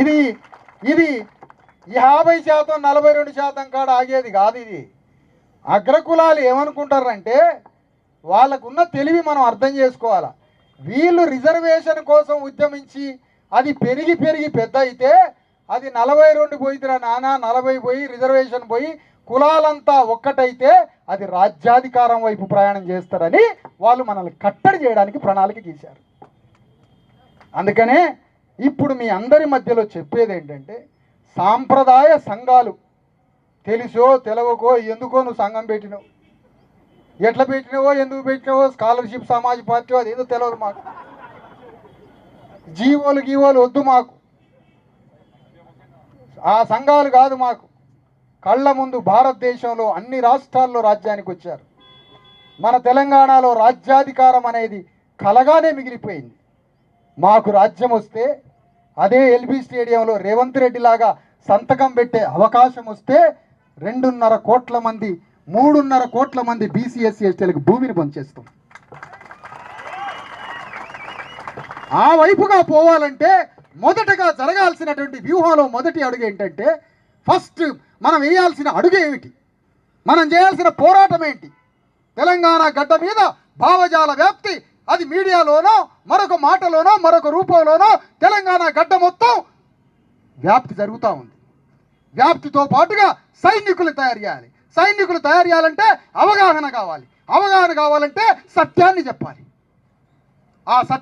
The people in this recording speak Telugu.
ఇది ఇది 50% 42% కాడ ఆగేది కాదు. ఇది అగ్రకులాలు ఏమనుకుంటారంటే వాళ్ళకున్న తెలివి మనం అర్థం చేసుకోవాలి. వీళ్ళు రిజర్వేషన్ కోసం ఉద్యమించి అది పెరిగి పెరిగి పెద్ద అయితే అది 42 పోయిద్రా నాన్న, 40 పోయి రిజర్వేషన్ పోయి కులాలంతా ఒక్కటైతే అది రాజ్యాధికారం వైపు ప్రయాణం చేస్తారని వాళ్ళు మనల్ని కట్టడి చేయడానికి ప్రణాళిక గీశారు. అందుకనే ఇప్పుడు మీ అందరి మధ్యలో చెప్పేది ఏంటంటే, సాంప్రదాయ సంఘాలు తెలుసో తెలవకో ఎందుకో నువ్వు సంఘం పెట్టినావు, ఎట్లా పెట్టినావో ఎందుకు పెట్టినావో, స్కాలర్షిప్ సమాజ్ పార్టీ అది ఏదో తెలియదు మాకు, గీవోలు వద్దు మాకు, ఆ సంఘాలు కాదు మాకు. కళ్ళ ముందు భారతదేశంలో అన్ని రాష్ట్రాల్లో రాజ్యానికి వచ్చారు. మన తెలంగాణలో రాజ్యాధికారం అనేది కలగానే మిగిలిపోయింది. మాకు రాజ్యం వస్తే అదే ఎల్బీ స్టేడియంలో రేవంత్ రెడ్డి లాగా సంతకం పెట్టే అవకాశం వస్తే 2.5 కోట్ల మంది 3.5 కోట్ల మంది బీసీ ఎస్సీ ఎస్టీలకు భూమిని పంచేస్తాం. ఆ వైపుగా పోవాలంటే మొదటగా జరగాల్సినటువంటి వ్యూహంలో మొదటి అడుగు ఏంటంటే, ఫస్ట్ మనం వేయాల్సిన అడుగు ఏమిటి, మనం చేయాల్సిన పోరాటం ఏంటి? తెలంగాణ గడ్డ మీద భావజాల వ్యాప్తి, అది మీడియాలోనో మరొక మాటలోనో మరొక రూపంలోనో తెలంగాణ గడ్డ మొత్తం వ్యాప్తి జరుగుతూ ఉంది. వ్యాప్తితో పాటుగా సైనికులు తయారు చేయాలి. సైనికులు తయారు చేయాలంటే అవగాహన కావాలి. అవగాహన కావాలంటే సత్యాన్ని చెప్పాలి. ఆ సత్యం